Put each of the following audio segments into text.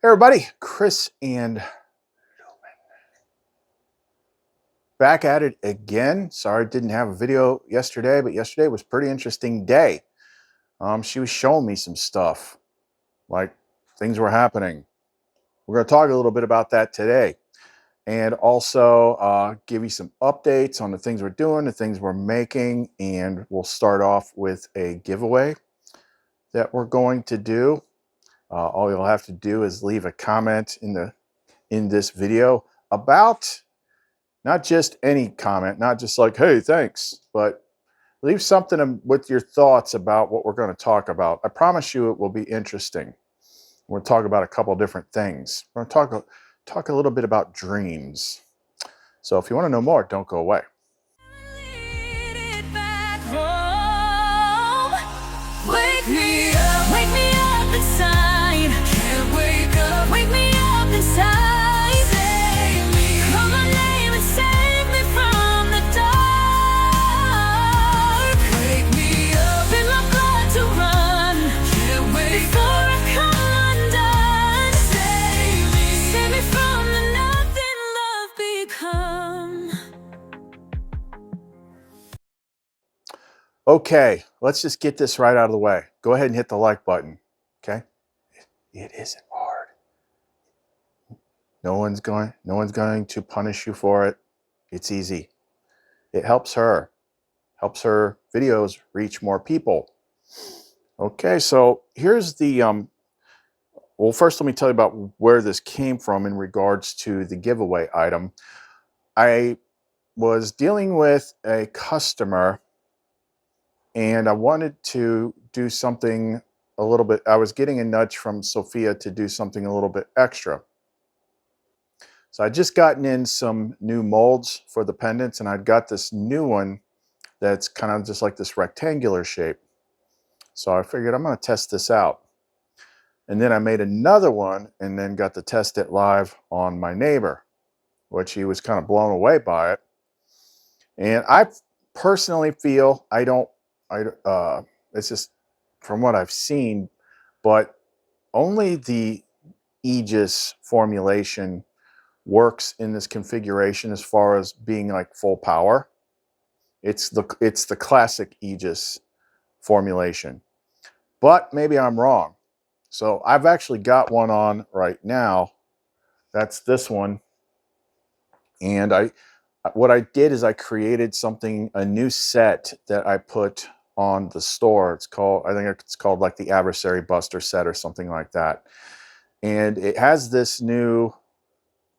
Hey everybody, Chris and back at it again. Sorry I didn't have a video yesterday, but yesterday was a pretty interesting day. She was showing me some stuff, like things were happening. We're going to talk a little bit about that today, and also give you some updates on the things we're doing, the things we're making, and we'll start off with a giveaway that we're going to do. All you'll have to do is leave a comment in this video about not just any comment, not just like, hey, thanks, but leave something with your thoughts about what we're going to talk about. I promise you it will be interesting. We'll talk about a couple different things. We're going to talk a little bit about dreams. So if you want to know more, don't go away. Wake me up inside. Can't wake up, wake me up inside. Save me, call my name and save me from the dark. Wake me up, in my blood to run. Can't wait before I come undone. Save me from the nothing love become. Okay, let's just get this right out of the way. Go ahead and hit the like button, okay? It isn't hard. No one's going to punish you for it. It's easy. It helps her videos reach more people. Okay, so here's the well, first let me tell you about where this came from in regards to the giveaway item. I was dealing with a customer and I wanted to do something a little bit. I was getting a nudge from Sophia to do something a little bit extra. So I just gotten in some new molds for the pendants, and I'd got this new one that's kind of just like this rectangular shape. So I figured I'm going to test this out. And then I made another one and then got to test it live on my neighbor, which he was kind of blown away by it. And I personally feel it's just from what I've seen, but only the Aegis formulation works in this configuration as far as being like full power. It's the classic Aegis formulation, but maybe I'm wrong. So I've actually got one on right now. That's this one. And what I did is I created a new set that I put on the store. I think it's called like the Adversary Buster set or something like that. And it has this new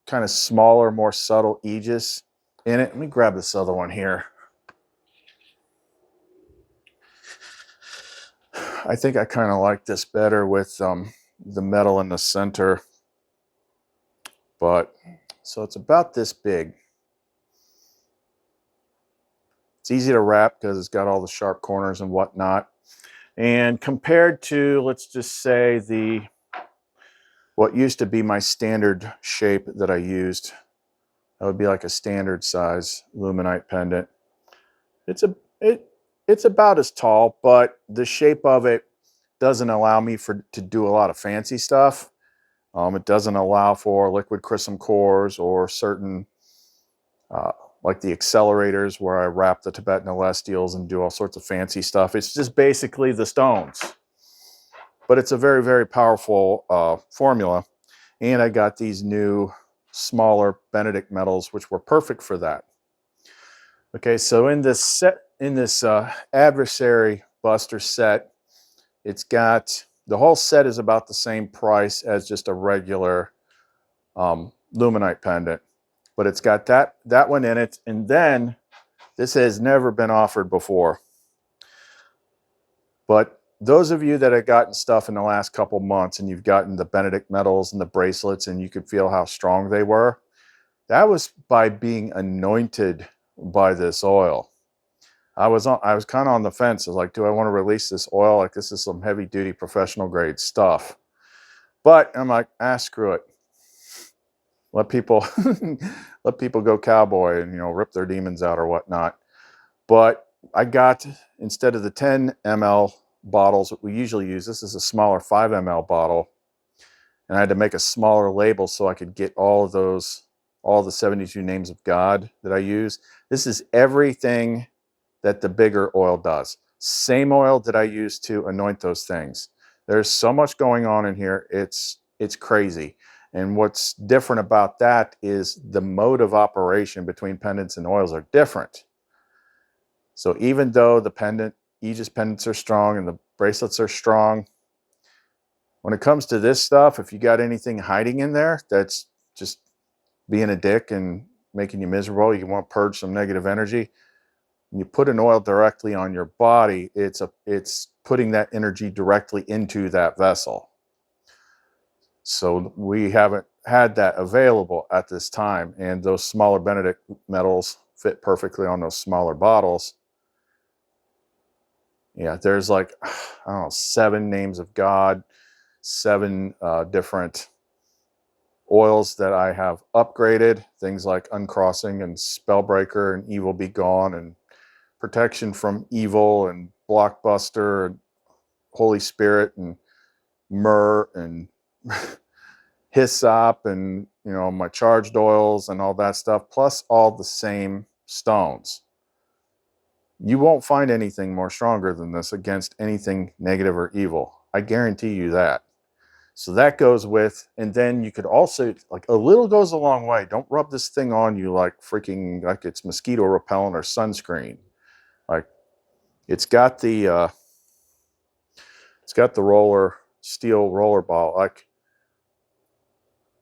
kind of smaller, more subtle Aegis in it. Let me grab this other one here. I think I kind of like this better with the metal in the center. But so it's about this big. It's easy to wrap because it's got all the sharp corners and whatnot. And compared to, let's just say, what used to be my standard shape that I used, that would be like a standard size luminite pendant. It's about as tall, but the shape of it doesn't allow me to do a lot of fancy stuff. It doesn't allow for liquid chrism cores or certain like the accelerators where I wrap the Tibetan celestials and do all sorts of fancy stuff. It's just basically the stones. But it's a very, very powerful formula. And I got these new smaller Benedict metals, which were perfect for that. Okay, so in this Adversary Buster set, it's got, the whole set is about the same price as just a regular luminite pendant. But it's got that one in it, and then this has never been offered before. But those of you that have gotten stuff in the last couple months and you've gotten the Benedict metals and the bracelets and you could feel how strong they were, that was by being anointed by this oil. I was kind of on the fence. I was like, do I want to release this oil? Like, this is some heavy duty professional grade stuff. But I'm like, screw it. Let people go cowboy and, rip their demons out or whatnot. But I got, instead of the 10 ml bottles that we usually use, this is a smaller 5 ml bottle. and I had to make a smaller label so I could get all of those, all the 72 names of God that I use. This is everything that the bigger oil does. Same oil that I use to anoint those things. There's so much going on in here. It's crazy. And what's different about that is the mode of operation between pendants and oils are different. So even though the Aegis pendants are strong and the bracelets are strong, when it comes to this stuff, if you got anything hiding in there that's just being a dick and making you miserable, you want to purge some negative energy, and you put an oil directly on your body, it's putting that energy directly into that vessel. So we haven't had that available at this time, and those smaller Benedict metals fit perfectly on those smaller bottles. Yeah, there's like, I don't know, 7 names of God, 7 different oils that I have upgraded, things like Uncrossing and Spellbreaker and Evil Be Gone and Protection from Evil and Blockbuster and Holy Spirit and Myrrh and Hyssop and, you know, my charged oils and all that stuff, plus all the same stones. You won't find anything more stronger than this against anything negative or evil. I guarantee you that. So that goes with, and then you could also, like, a little goes a long way. Don't rub this thing on you like freaking, like it's mosquito repellent or sunscreen. Like, it's got the steel roller ball. Like,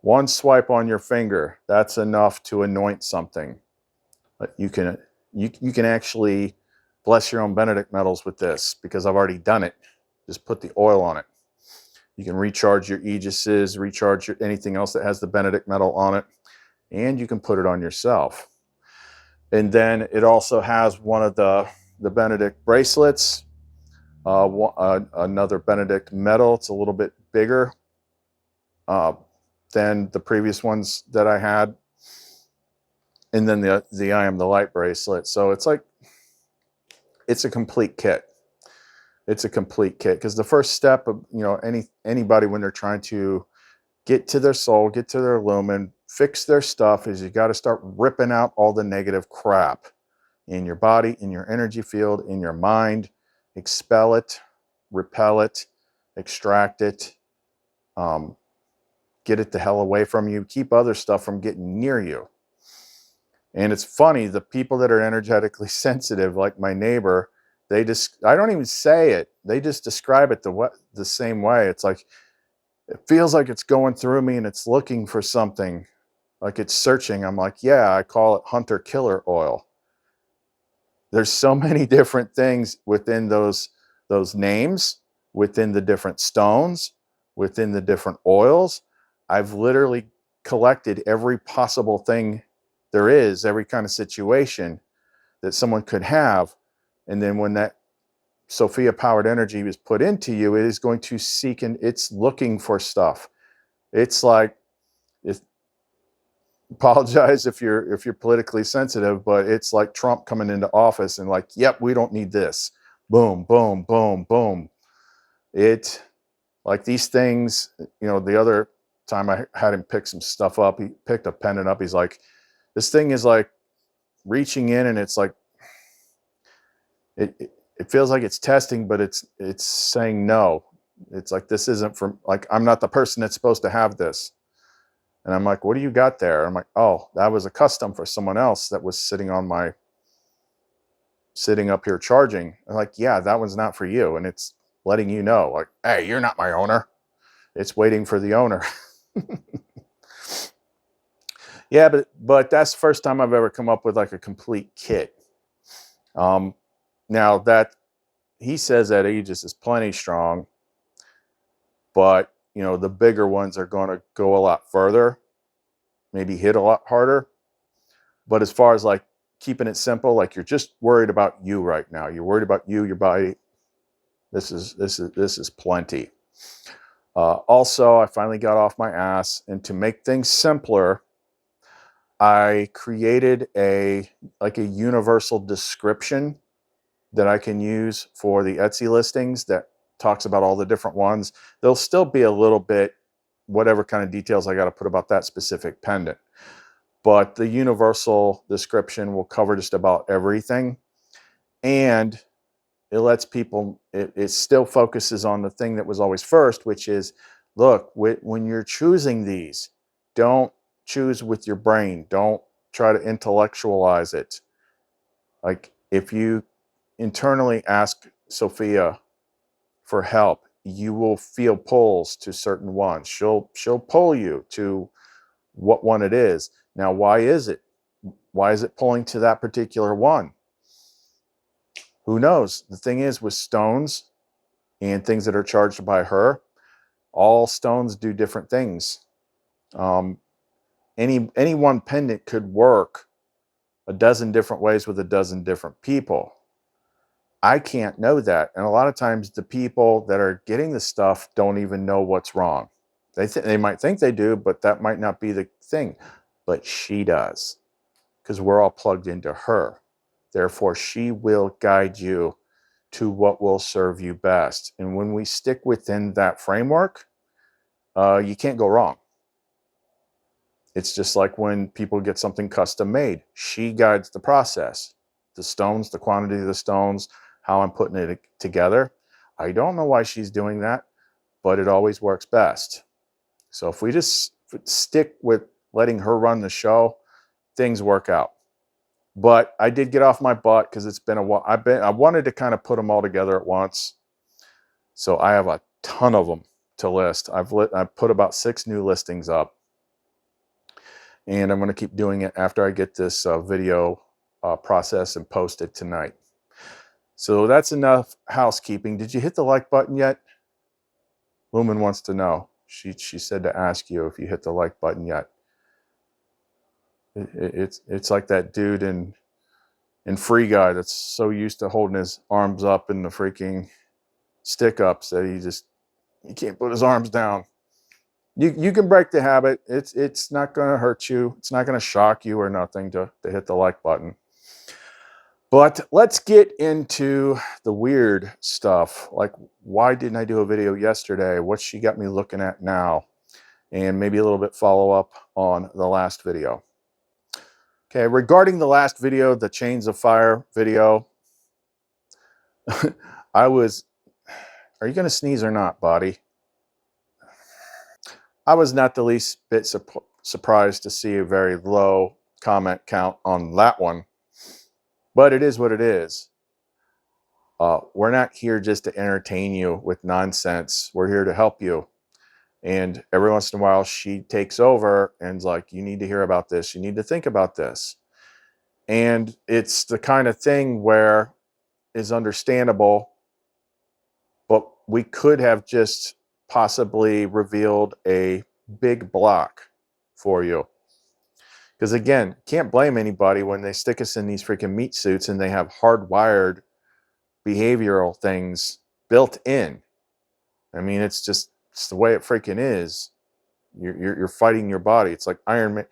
one swipe on your finger, that's enough to anoint something. But you can actually bless your own Benedict metals with this, because I've already done it. Just put the oil on it. You can recharge your Aegises, recharge anything else that has the Benedict metal on it, and you can put it on yourself. And then it also has one of the Benedict bracelets, another Benedict metal. It's a little bit bigger than the previous ones that I had. And then the I Am the Light bracelet. So it's like, it's a complete kit. It's a complete kit, because the first step of, you know, anybody when they're trying to get to their soul, get to their lumen, fix their stuff, is you got to start ripping out all the negative crap in your body, in your energy field, in your mind. Expel it, repel it, extract it, get it the hell away from you, keep other stuff from getting near you. And it's funny, the people that are energetically sensitive, like my neighbor, I don't even say it, they just describe it the same way. It's like, it feels like it's going through me and it's looking for something, like it's searching. I'm like, yeah, I call it hunter killer oil. There's so many different things within those names, within the different stones, within the different oils. I've literally collected every possible thing there is, every kind of situation that someone could have. And then when that Sophia powered energy is put into you, it is going to seek, and it's looking for stuff. It's like, apologize if you're politically sensitive, but it's like Trump coming into office and like, yep, we don't need this. Boom, boom, boom, boom. It, like these things, you know, the other time I had him pick some stuff up, he picked a pendant up. He's like, this thing is like reaching in, and it's like, it feels like it's testing, but it's saying no. It's like, this isn't from, like, I'm not the person that's supposed to have this. And I'm like, what do you got there? I'm like, oh, that was a custom for someone else that was sitting up here charging. I'm like, yeah, that one's not for you. And it's letting you know, like, hey, you're not my owner. It's waiting for the owner. Yeah, but that's the first time I've ever come up with like a complete kit. Now that he says that Aegis is plenty strong, but you know, the bigger ones are going to go a lot further, maybe hit a lot harder. But as far as like keeping it simple, like you're just worried about you right now. You're worried about you, your body. This is plenty. Also, I finally got off my ass, and to make things simpler, I created a universal description that I can use for the Etsy listings that talks about all the different ones. There'll still be a little bit whatever kind of details I got to put about that specific pendant. But the universal description will cover just about everything. And it lets people, it still focuses on the thing that was always first, which is, look, when you're choosing these, don't choose with your brain. Don't try to intellectualize it. Like, if you internally ask Sophia for help, you will feel pulls to certain ones. She'll pull you to what one it is. Now, why is it? Why is it pulling to that particular one? Who knows? The thing is, with stones and things that are charged by her, all stones do different things. Any one pendant could work a dozen different ways with a dozen different people. I can't know that. And a lot of times the people that are getting the stuff don't even know what's wrong. They might think they do, but that might not be the thing. But she does, because we're all plugged into her. Therefore, she will guide you to what will serve you best. And when we stick within that framework, you can't go wrong. It's just like when people get something custom made. She guides the process. The stones, the quantity of the stones, how I'm putting it together. I don't know why she's doing that, but it always works best. So if we just stick with letting her run the show, things work out. But I did get off my butt because it's been a while. I wanted to kind of put them all together at once. So I have a ton of them to list. I've put about 6 new listings up. And I'm going to keep doing it after I get this video processed and posted tonight. So that's enough housekeeping. Did you hit the like button yet? Lumen wants to know. She said to ask you if you hit the like button yet. It's like that dude in Free Guy that's so used to holding his arms up in the freaking stick-ups that he can't put his arms down. You can break the habit. It's not going to hurt you. It's not going to shock you or nothing to hit the like button. But let's get into the weird stuff. Like, why didn't I do a video yesterday? What she got me looking at now? And maybe a little bit follow up on the last video. Okay, regarding the last video, the Chains of Fire video, are you going to sneeze or not, body? I was not the least bit surprised to see a very low comment count on that one, but it is what it is. We're not here just to entertain you with nonsense. We're here to help you. And every once in a while, she takes over and's like, you need to hear about this. You need to think about this. And it's the kind of thing where is understandable, but we could have just possibly revealed a big block for you. Because again, can't blame anybody when they stick us in these freaking meat suits and they have hardwired behavioral things built in. I mean, it's the way it freaking is. You're fighting your body. It's like Iron Man.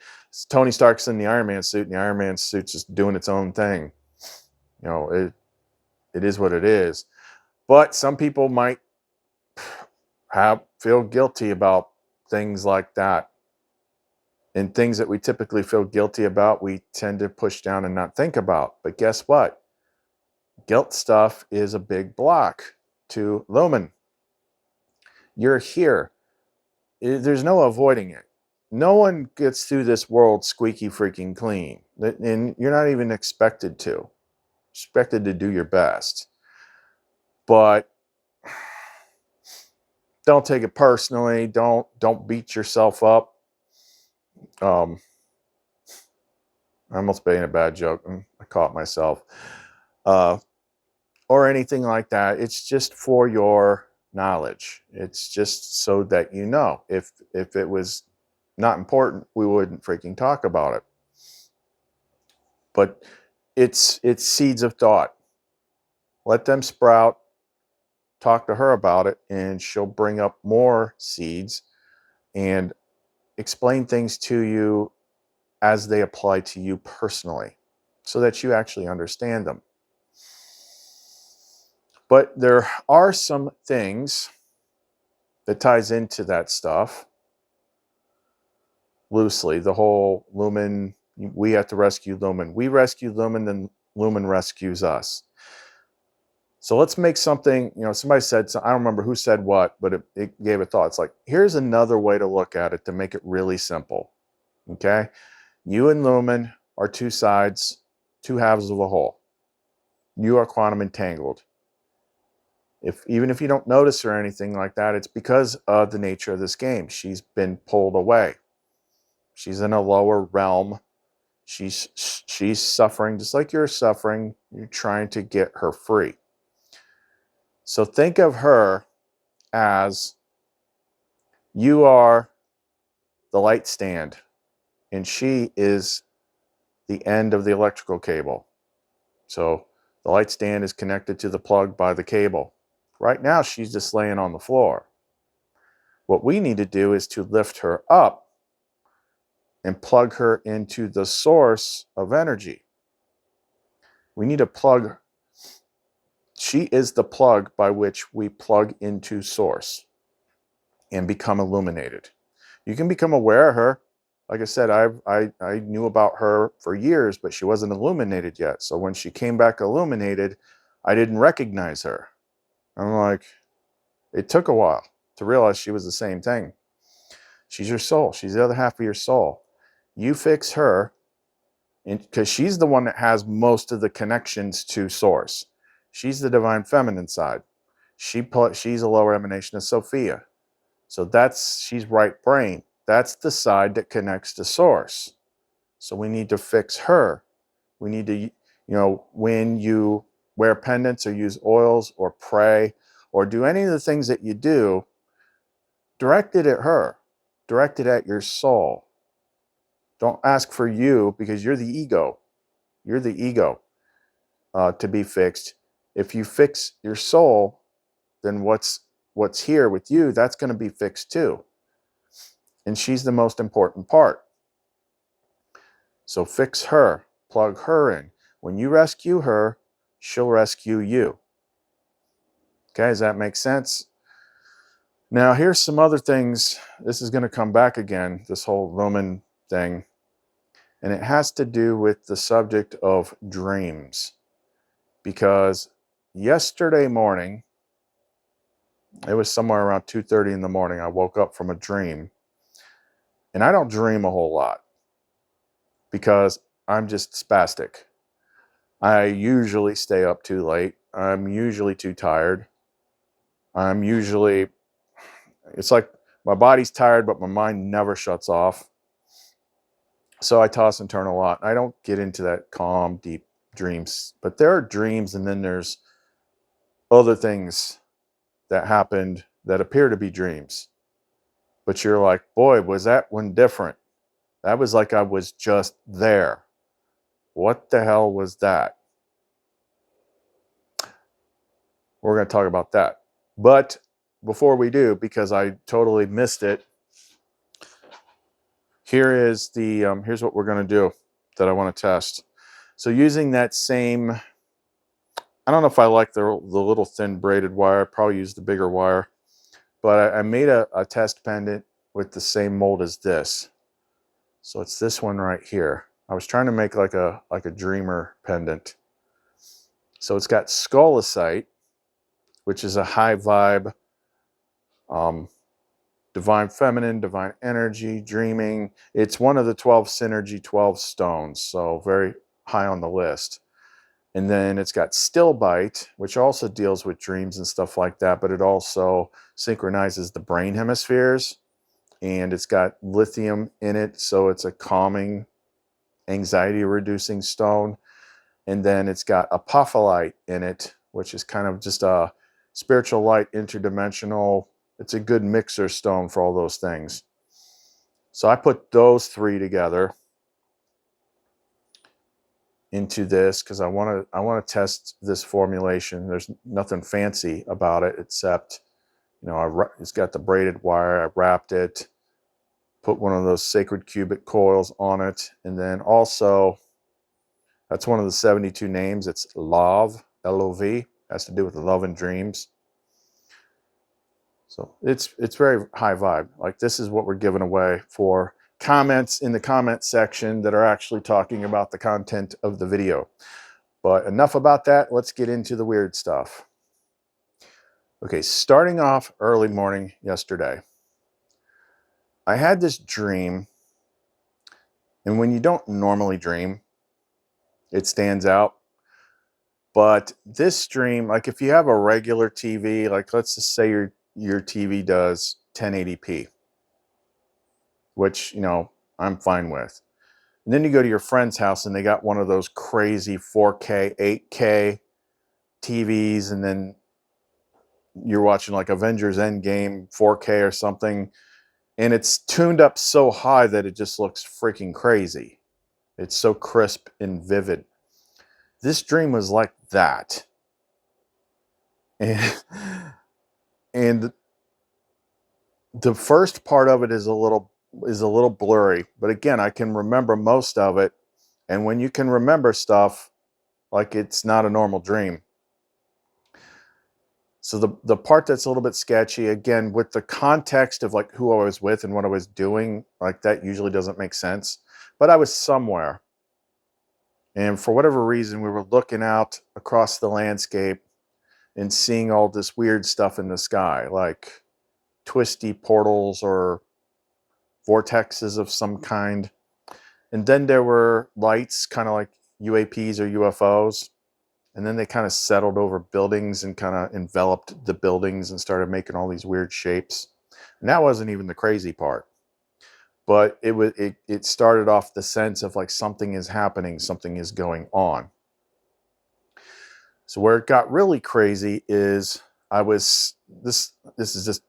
Tony Stark's in the Iron Man suit, and the Iron Man suit's just doing its own thing. You know, it is what it is. But some people might feel guilty about things like that. And things that we typically feel guilty about, we tend to push down and not think about. But guess what? Guilt stuff is a big block to Lumen. You're here. There's no avoiding it. No one gets through this world squeaky freaking clean. And you're not even expected to. You're expected to do your best. But don't take it personally. Don't beat yourself up. I almost made a bad joke and I caught myself. Or anything like that. It's just for your knowledge. It's just so that you know. If it was not important, we wouldn't freaking talk about it. But it's seeds of thought. Let them sprout. Talk to her about it, and she'll bring up more seeds and explain things to you as they apply to you personally, so that you actually understand them. But there are some things that ties into that stuff loosely. The whole Lumen, we have to rescue Lumen. We rescue Lumen, then Lumen rescues us. So let's make something, somebody said, I don't remember who said what, but it gave a thought. It's like, here's another way to look at it to make it really simple. Okay? You and Lumen are two sides, two halves of a whole. You are quantum entangled. Even if you don't notice or anything like that, it's because of the nature of this game. She's been pulled away. She's in a lower realm. She's suffering just like you're suffering. You're trying to get her free. So think of her as you are the light stand, and she is the end of the electrical cable. So the light stand is connected to the plug by the cable. Right now, she's just laying on the floor. What we need to do is to lift her up and plug her into the source of energy. We need to plug. She is the plug by which we plug into source and become illuminated. You can become aware of her. Like I said, I knew about her for years, but she wasn't illuminated yet. So when she came back illuminated, I didn't recognize her. I'm like, it took a while to realize she was the same thing. She's your soul. She's the other half of your soul. You fix her, because she's the one that has most of the connections to source. She's the divine feminine side. She's a lower emanation of Sophia. So she's right brain. That's the side that connects to source. So we need to fix her. We need to, when you wear pendants or use oils or pray or do any of the things that you do, direct it at her. Direct it at your soul. Don't ask for you, because you're the ego. You're the ego to be fixed. If you fix your soul, then what's here with you, that's going to be fixed too. And she's the most important part. So fix her, plug her in. When you rescue her, she'll rescue you. Okay, does that make sense? Now, here's some other things. This is going to come back again, this whole Roman thing. And it has to do with the subject of dreams. Because yesterday morning, it was somewhere around 2:30 in the morning, I woke up from a dream. And I don't dream a whole lot because I'm just spastic. I usually stay up too late. I'm usually too tired. It's like my body's tired, but my mind never shuts off. So I toss and turn a lot. I don't get into that calm, deep dreams. But there are dreams, and then there's other things that happened that appear to be dreams. But you're like, boy, was that one different? That was like I was just there. What the hell was that? We're going to talk about that. But before we do, because I totally missed it, here's what we're going to do that I want to test. So using that same, I don't know if I like the little thin braided wire. I probably use the bigger wire. But I made a test pendant with the same mold as this. So it's this one right here. I was trying to make like a dreamer pendant. So it's got scolecite, which is a high vibe, divine feminine, divine energy, dreaming. It's one of the 12 synergy 12 stones, so very high on the list. And then it's got stillbite, which also deals with dreams and stuff like that, but it also synchronizes the brain hemispheres. And it's got lithium in it, so it's a calming, anxiety reducing stone. And then it's got apophyllite in it, which is kind of just a spiritual light, interdimensional. It's a good mixer stone for all those things. So I put those three together into this because I want to test this formulation. There's nothing fancy about it except, it's got the braided wire. I wrapped it, put one of those sacred cubic coils on it, and then also, that's one of the 72 names. It's Love, L-O-V. Has to do with love and dreams. So it's very high vibe. Like, this is what we're giving away for comments in the comment section that are actually talking about the content of the video. But enough about that. Let's get into the weird stuff. Okay, starting off early morning yesterday, I had this dream, and when you don't normally dream, it stands out. But this dream, like if you have a regular TV, like let's just say your TV does 1080p, which, you know, I'm fine with. And then you go to your friend's house and they got one of those crazy 4K, 8K TVs, and then you're watching like Avengers Endgame 4K or something, and it's tuned up so high that it just looks freaking crazy. It's so crisp and vivid. This dream was like that. And, and the first part of it is a little blurry, but again, I can remember most of it. And when you can remember stuff, like it's not a normal dream. So the part that's a little bit sketchy, again, with the context of like who I was with and what I was doing, like that usually doesn't make sense. But I was somewhere. And for whatever reason, we were looking out across the landscape and seeing all this weird stuff in the sky, like twisty portals or vortexes of some kind. And then there were lights, kind of like UAPs or UFOs. And then they kind of settled over buildings and kind of enveloped the buildings and started making all these weird shapes. And that wasn't even the crazy part. But it started off the sense of like something is happening, something is going on. So where it got really crazy is this is just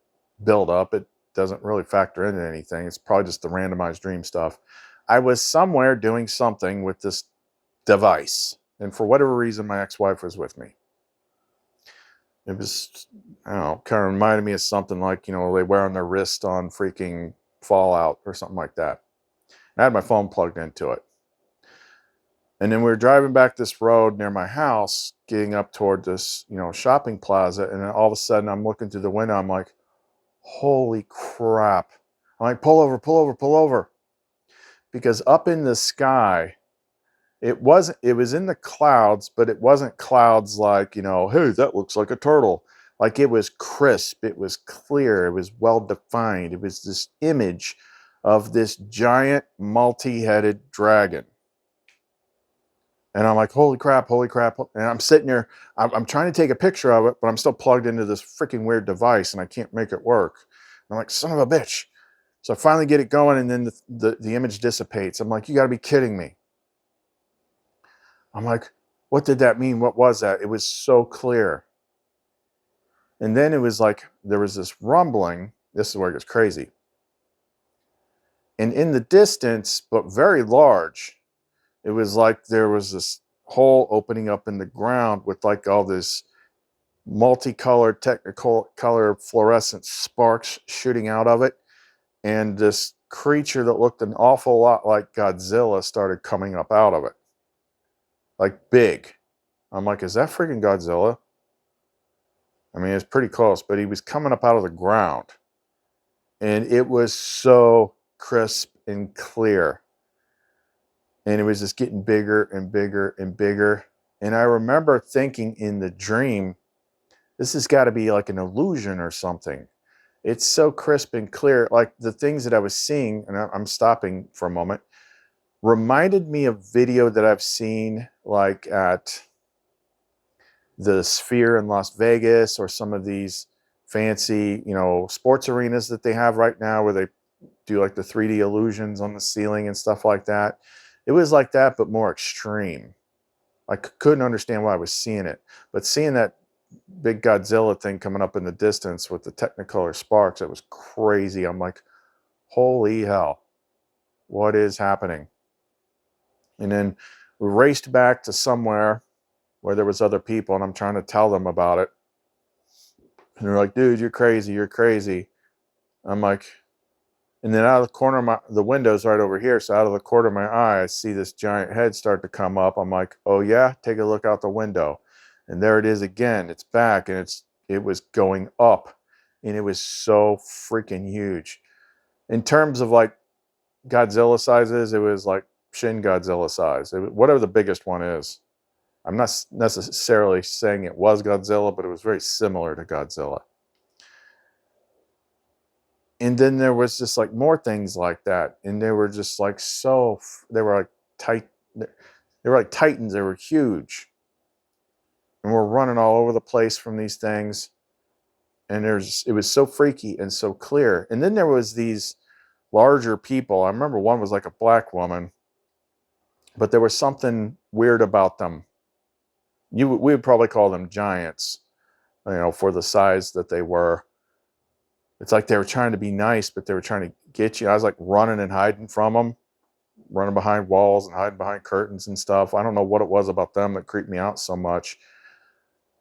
build up. It doesn't really factor into anything. It's probably just the randomized dream stuff. I was somewhere doing something with this device. And for whatever reason, my ex-wife was with me. It was, I don't know, kind of reminded me of something like, you know, they wear on their wrist on freaking Fallout or something like that. And I had my phone plugged into it. And then we were driving back this road near my house, getting up toward this, you know, shopping plaza. And then all of a sudden I'm looking through the window. I'm like, holy crap. I'm like, pull over, pull over, pull over. Because up in the sky, it was in the clouds, but it wasn't clouds like, you know, hey, that looks like a turtle. Like it was crisp, it was clear, it was well defined. It was this image of this giant multi-headed dragon. And I'm like, holy crap, holy crap. And I'm sitting there, I'm trying to take a picture of it, but I'm still plugged into this freaking weird device and I can't make it work. And I'm like, son of a bitch. So I finally get it going and then the image dissipates. I'm like, you gotta be kidding me. I'm like, what did that mean? What was that? It was so clear. And then it was like, there was this rumbling. This is where it gets crazy. And in the distance, but very large, it was like there was this hole opening up in the ground with like all this multicolored, technicolor fluorescent sparks shooting out of it. And this creature that looked an awful lot like Godzilla started coming up out of it. Like big. I'm like, is that freaking Godzilla? I mean, it's pretty close, but he was coming up out of the ground. And it was so crisp and clear. And it was just getting bigger and bigger and bigger. And I remember thinking in the dream, this has got to be like an illusion or something. It's so crisp and clear. Like the things that I was seeing, and I'm stopping for a moment, reminded me of video that I've seen like at the Sphere in Las Vegas or some of these fancy, you know, sports arenas that they have right now where they do like the 3D illusions on the ceiling and stuff like that. It was like that, but more extreme. I couldn't understand why I was seeing it, but seeing that big Godzilla thing coming up in the distance with the Technicolor sparks, it was crazy. I'm like, holy hell, what is happening? And then we raced back to somewhere where there was other people, and I'm trying to tell them about it. And they're like, dude, you're crazy, you're crazy. I'm like, and then out of the corner of the window's right over here, so out of the corner of my eye, I see this giant head start to come up. I'm like, oh yeah, take a look out the window. And there it is again. It's back, and it was going up, and it was so freaking huge. In terms of like Godzilla size is, it was like Shin Godzilla size. Whatever the biggest one is. I'm not necessarily saying it was Godzilla, but it was very similar to Godzilla. And then there was just like more things like that. And they were just like they were like they were like titans. They were huge. And we're running all over the place from these things. And it was so freaky and so clear. And then there was these larger people. I remember one was like a black woman, but there was something weird about them. We would probably call them giants, you know, for the size that they were. It's like they were trying to be nice, but they were trying to get you. I was like running and hiding from them, running behind walls and hiding behind curtains and stuff. I don't know what it was about them that creeped me out so much.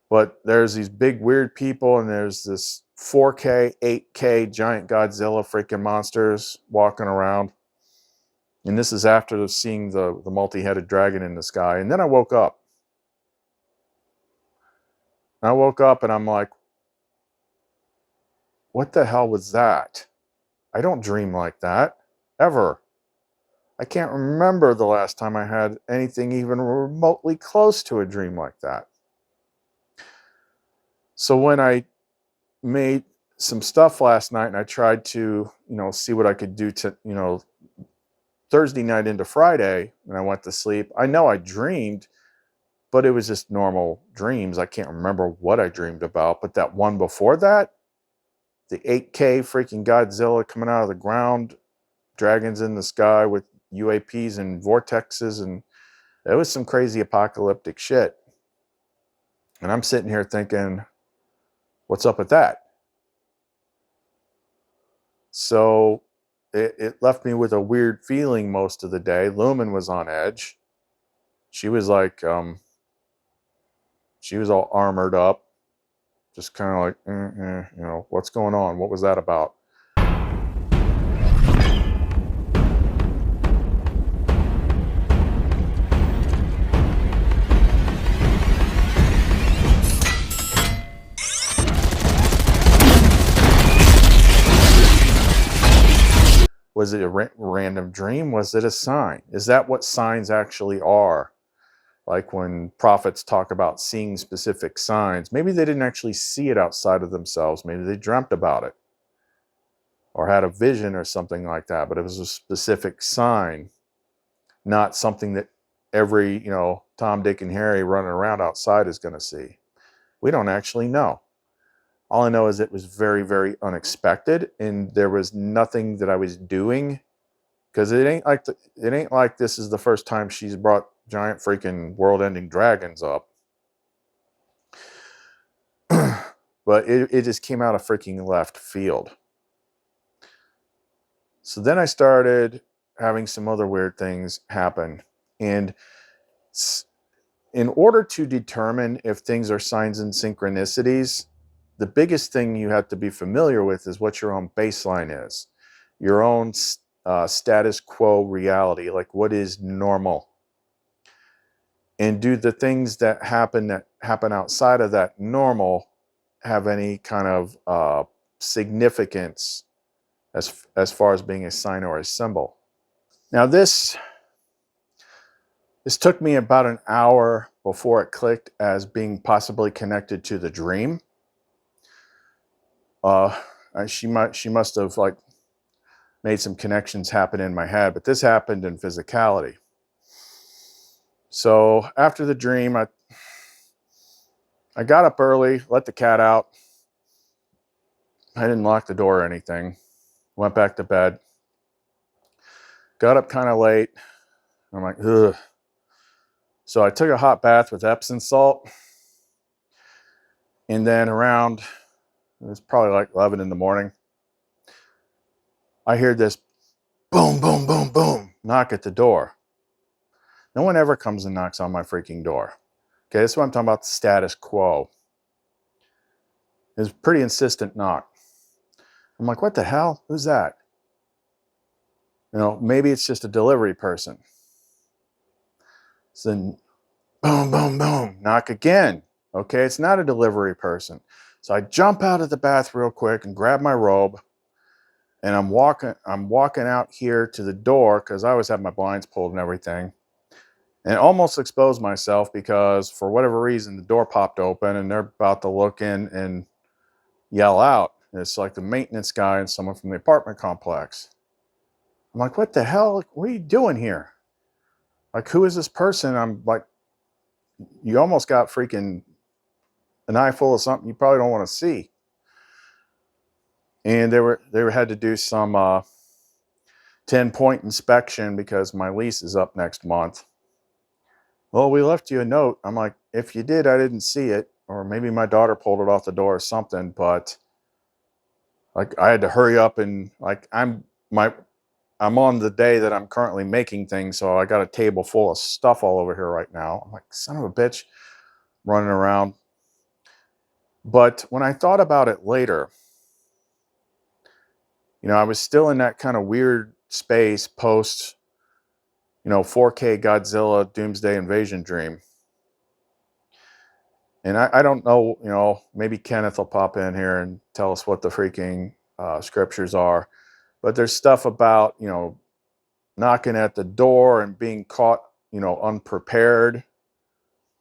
But there's these big weird people, and there's this 4K, 8K giant Godzilla freaking monsters walking around. And this is after seeing the multi-headed dragon in the sky. And then I woke up. And I woke up and I'm like, what the hell was that? I don't dream like that, ever. I can't remember the last time I had anything even remotely close to a dream like that. So when I made some stuff last night and I tried to, you know, see what I could do to, you know, Thursday night into Friday when I went to sleep, I know I dreamed, but it was just normal dreams. I can't remember what I dreamed about, but that one before that, the 8K freaking Godzilla coming out of the ground, dragons in the sky with UAPs and vortexes, and it was some crazy apocalyptic shit. And I'm sitting here thinking, what's up with that? So it left me with a weird feeling most of the day. Lumen was on edge. She was like, she was all armored up, just kind of like, you know, what's going on? What was that about? Was it a random dream? Was it a sign? Is that what signs actually are? Like when prophets talk about seeing specific signs, maybe they didn't actually see it outside of themselves. Maybe they dreamt about it or had a vision or something like that, but it was a specific sign, not something that every, you know, Tom, Dick, and Harry running around outside is going to see. We don't actually know. All I know is it was very, very unexpected, and there was nothing that I was doing, because it ain't like this is the first time she's brought giant freaking world-ending dragons up. But it just came out of freaking left field. So then I started having some other weird things happen, and in order to determine if things are signs and synchronicities, the biggest thing you have to be familiar with is what your own baseline is, your own status quo reality, like what is normal. And do the things that happen outside of that normal have any kind of significance as far as being a sign or a symbol? Now this took me about an hour before it clicked as being possibly connected to the dream. She must have like made some connections happen in my head, but this happened in physicality. So after the dream, I got up early, let the cat out. I didn't lock the door or anything. Went back to bed. Got up kind of late. I'm like, ugh. So I took a hot bath with Epsom salt. And then around, it was probably like 11 in the morning, I hear this boom, boom, boom, boom, knock at the door. No one ever comes and knocks on my freaking door. Okay, this is what I'm talking about, the status quo. It was a pretty insistent knock. I'm like, what the hell? Who's that? You know, maybe it's just a delivery person. So then, boom, boom, boom, knock again. Okay, it's not a delivery person. So I jump out of the bath real quick and grab my robe. And I'm walking out here to the door because I always have my blinds pulled and everything. And almost exposed myself because for whatever reason the door popped open and they're about to look in and yell out. And it's like the maintenance guy and someone from the apartment complex. I'm like, what the hell? Like, what are you doing here? Like, who is this person? I'm like, you almost got freaking an eye full of something you probably don't want to see. And they had to do some 10-point inspection because my lease is up next month. Well, we left you a note. I'm like, if you did, I didn't see it. Or maybe my daughter pulled it off the door or something. But like, I had to hurry up and like, I'm on the day that I'm currently making things. So I got a table full of stuff all over here right now. I'm like, son of a bitch, running around. But when I thought about it later, I was still in that kind of weird space post, 4K Godzilla Doomsday Invasion dream. And I don't know, maybe Kenneth will pop in here and tell us what the freaking scriptures are. But there's stuff about, knocking at the door and being caught, unprepared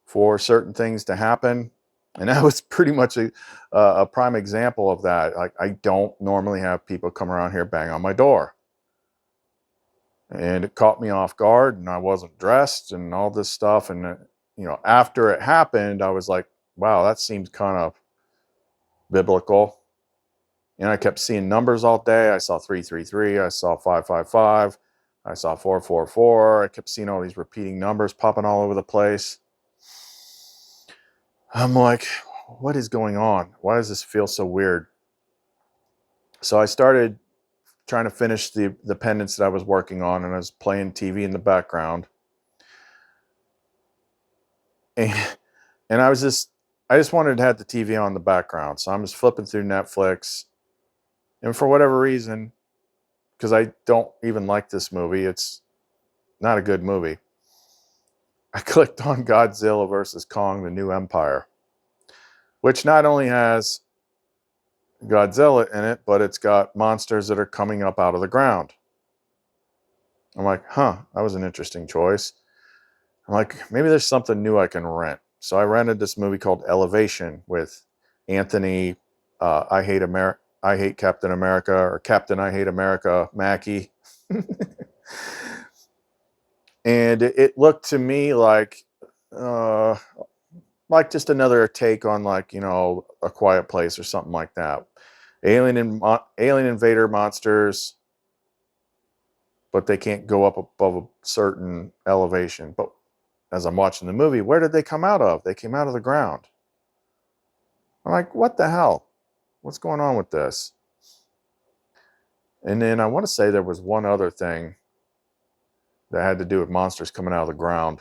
for certain things to happen. And that was pretty much a prime example of that. Like, I don't normally have people come around here bang on my door. And it caught me off guard and I wasn't dressed and all this stuff. And, after it happened, I was like, wow, that seems kind of biblical. And I kept seeing numbers all day. I saw 333. I saw 555. I saw 444. I kept seeing all these repeating numbers popping all over the place. I'm like, what is going on? Why does this feel so weird? So I started trying to finish the pendants that I was working on, and I was playing TV in the background. And I just wanted to have the TV on in the background. So I'm just flipping through Netflix. And for whatever reason, because I don't even like this movie, it's not a good movie, I clicked on Godzilla vs. Kong, The New Empire, which not only has Godzilla in it, but it's got monsters that are coming up out of the ground. I'm like, that was an interesting choice. I'm like, maybe there's something new I can rent. So I rented this movie called Elevation with Anthony, I Hate Captain America, or Captain I Hate America Mackie. And it looked to me like just another take on A Quiet Place or something like that. Alien invader monsters, but they can't go up above a certain elevation. But as I'm watching the movie, where did they come out of? They came out of the ground. I'm like, what the hell? What's going on with this? And then I want to say there was one other thing that had to do with monsters coming out of the ground.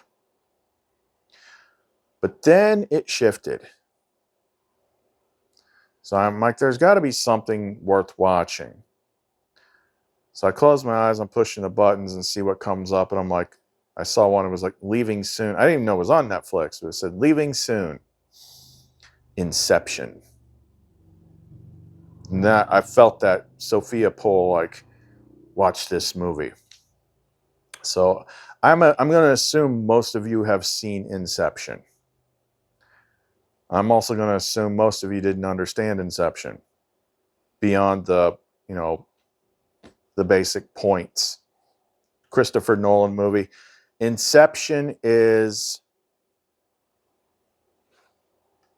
But then it shifted. So I'm like, there's got to be something worth watching. So I close my eyes, I'm pushing the buttons and see what comes up. And I'm like, I saw one, it was like Leaving Soon. I didn't even know it was on Netflix, but it said Leaving Soon. Inception. And that, I felt that Sophia Pohl, watch this movie. So I'm going to assume most of you have seen Inception. I'm also going to assume most of you didn't understand Inception beyond the basic points. Christopher Nolan movie. Inception is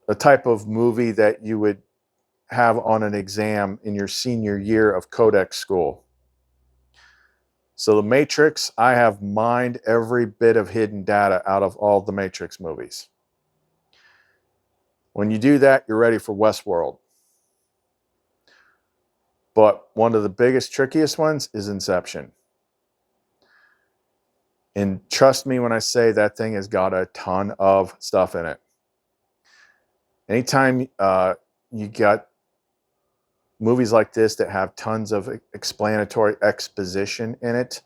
a type of movie that you would have on an exam in your senior year of Codex school. So The Matrix, I have mined every bit of hidden data out of all the Matrix movies. When you do that, you're ready for Westworld. But one of the biggest, trickiest ones is Inception. And trust me when I say that thing has got a ton of stuff in it. Anytime you got movies like this that have tons of explanatory exposition in it,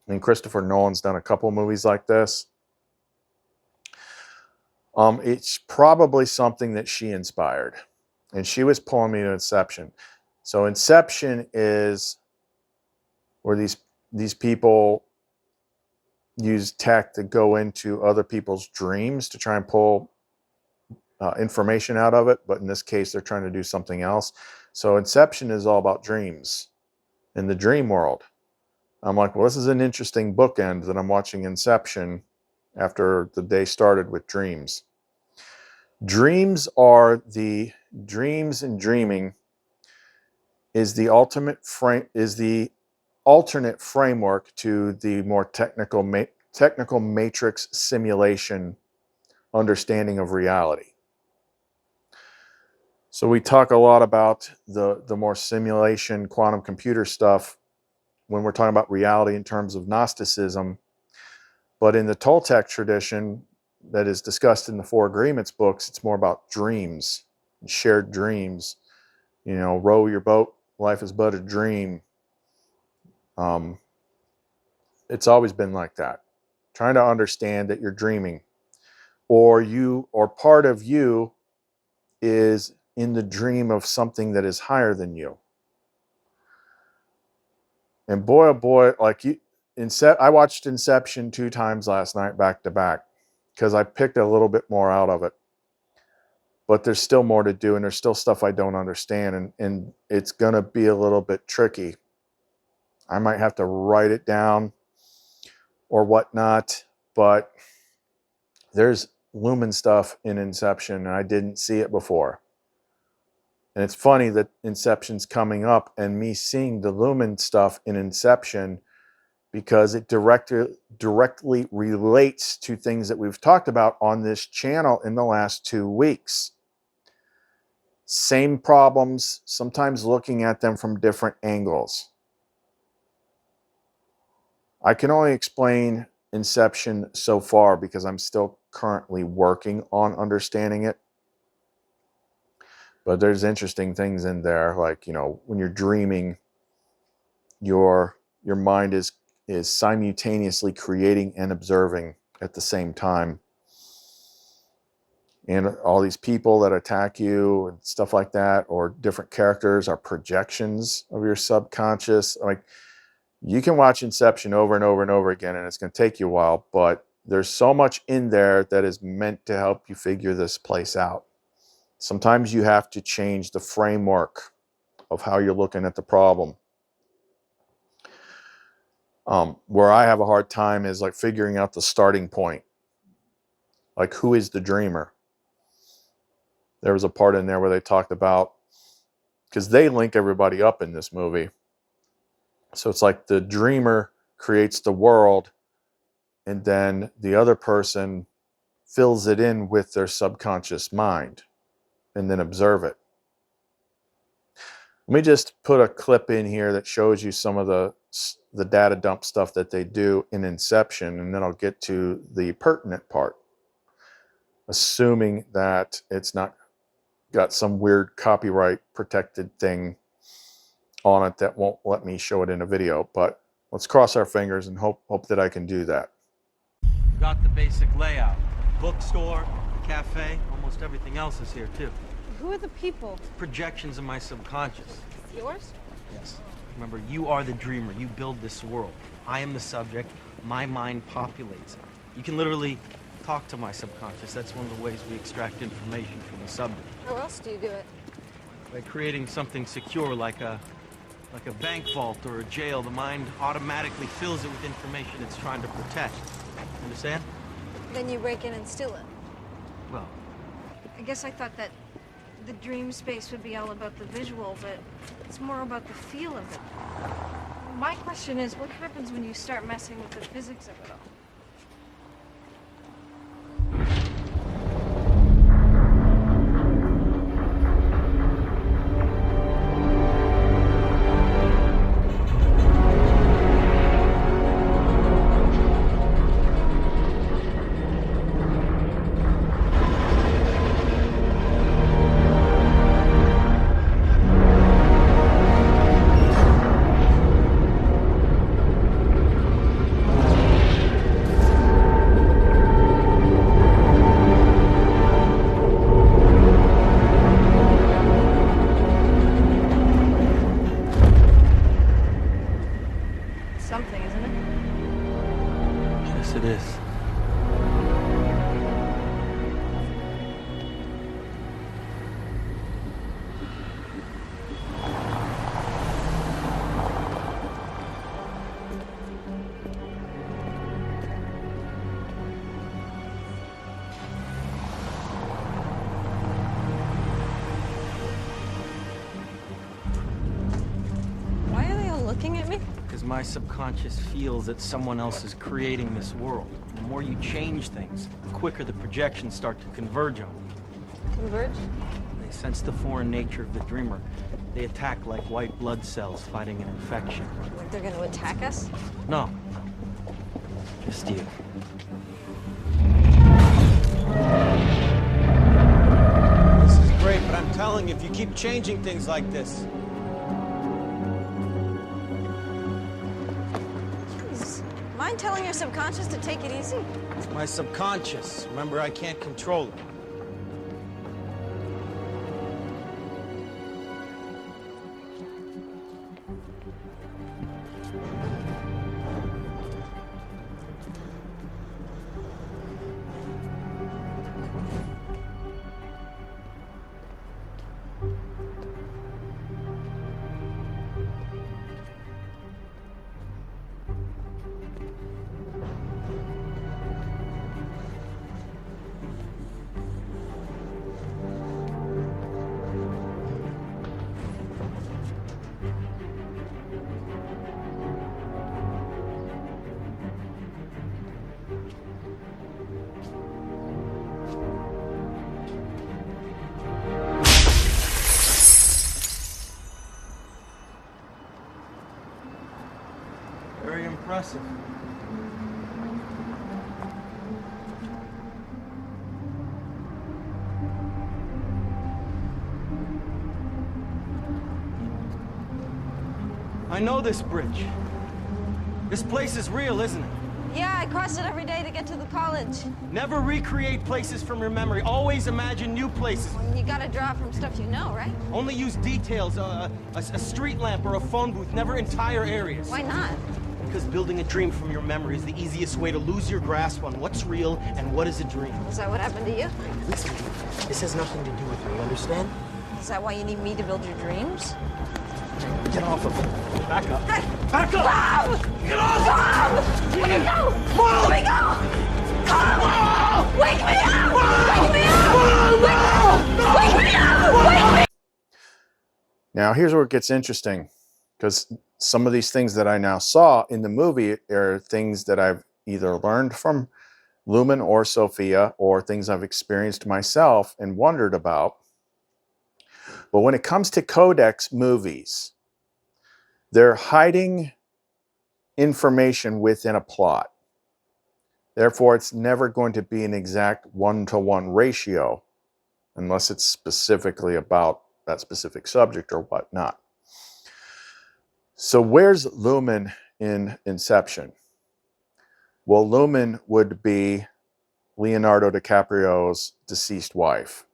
and Christopher Nolan's done a couple of movies like this, it's probably something that she inspired. And she was pulling me to Inception. So inception is where these people use tech to go into other people's dreams to try and pull information out of it. But in this case, they're trying to do something else. So inception is all about dreams in the dream world. I'm like, well, this is an interesting bookend that I'm watching Inception after the day started with dreams. Dreams and dreaming is the alternate framework to the more technical matrix simulation understanding of reality. So we talk a lot about the more simulation quantum computer stuff when we're talking about reality in terms of Gnosticism. But in the Toltec tradition that is discussed in the Four Agreements books, it's more about dreams, shared dreams. You know, row your boat, life is but a dream. It's always been like that. Trying to understand that you're dreaming, or part of you is in the dream of something that is higher than you. And boy, oh boy, I watched Inception 2 times last night back to back because I picked a little bit more out of it. But there's still more to do, and there's still stuff I don't understand, and it's going to be a little bit tricky. I might have to write it down or whatnot, but there's lumen stuff in Inception, and I didn't see it before. And it's funny that Inception's coming up and me seeing the lumen stuff in Inception because it directly relates to things that we've talked about on this channel in the last 2 weeks. Same problems, sometimes looking at them from different angles. I can only explain Inception so far because I'm still currently working on understanding it. But there's interesting things in there, like, you know, when you're dreaming, your mind is simultaneously creating and observing at the same time. And all these people that attack you and stuff like that, or different characters, are projections of your subconscious. Like, you can watch Inception over and over and over again, and it's going to take you a while, but there's so much in there that is meant to help you figure this place out. Sometimes you have to change the framework of how you're looking at the problem. Where I have a hard time is like figuring out the starting point. Like, who is the dreamer? There was a part in there where they talked about, because they link everybody up in this movie. So it's like the dreamer creates the world, and then the other person fills it in with their subconscious mind and then observe it. Let me just put a clip in here that shows you some of the data dump stuff that they do in Inception, and then I'll get to the pertinent part, assuming that it's not got some weird copyright protected thing on it that won't let me show it in a video. But let's cross our fingers and hope that I can do that. Got the basic layout. Bookstore, cafe, almost everything else is here too. Who are the people? Projections of my subconscious. Yours? Yes. Remember, you are the dreamer. You build this world. I am the subject. My mind populates it. You can literally talk to my subconscious. That's one of the ways we extract information from the subject. How else do you do it? By creating something secure like a bank vault or a jail. The mind automatically fills it with information it's trying to protect. Understand? Then you break in and steal it. Well, I guess I thought that the dream space would be all about the visual, but it's more about the feel of it. My question is, what happens when you start messing with the physics of it all? thing, isn't it? Yes, it is. Why are they all looking at me? Because my subconscious feels that someone else is creating this world. The more you change things, the quicker the projections start to converge on you. Converge? They sense the foreign nature of the dreamer. They attack like white blood cells fighting an infection. Like they're gonna attack us? No. Just you. This is great, but I'm telling you, if you keep changing things like this. Jeez. Mind telling your subconscious to take it easy? It's my subconscious. Remember, I can't control it. Very impressive. I know this bridge. This place is real, isn't it? Yeah, I cross it every day to get to the college. Never recreate places from your memory. Always imagine new places. You gotta draw from stuff you know, right? Only use details, a street lamp or a phone booth, never entire areas. Why not? Because building a dream from your memory is the easiest way to lose your grasp on what's real and what is a dream. Is that what happened to you? Listen, this has nothing to do with me, you understand? Is that why you need me to build your dreams? Get off of me. Back up. Hey! Back up! Tom! Get off! Tom! Let me go! Let me go! Tom! Wake me up! Wake me up! Wake me up! Wake me up! Now, here's where it gets interesting, because some of these things that I now saw in the movie are things that I've either learned from Lumen or Sophia, or things I've experienced myself and wondered about. But when it comes to Codex movies, they're hiding information within a plot. Therefore, it's never going to be an exact one-to-one ratio unless it's specifically about that specific subject or whatnot. So where's Lumen in Inception? Well, Lumen would be Leonardo DiCaprio's deceased wife.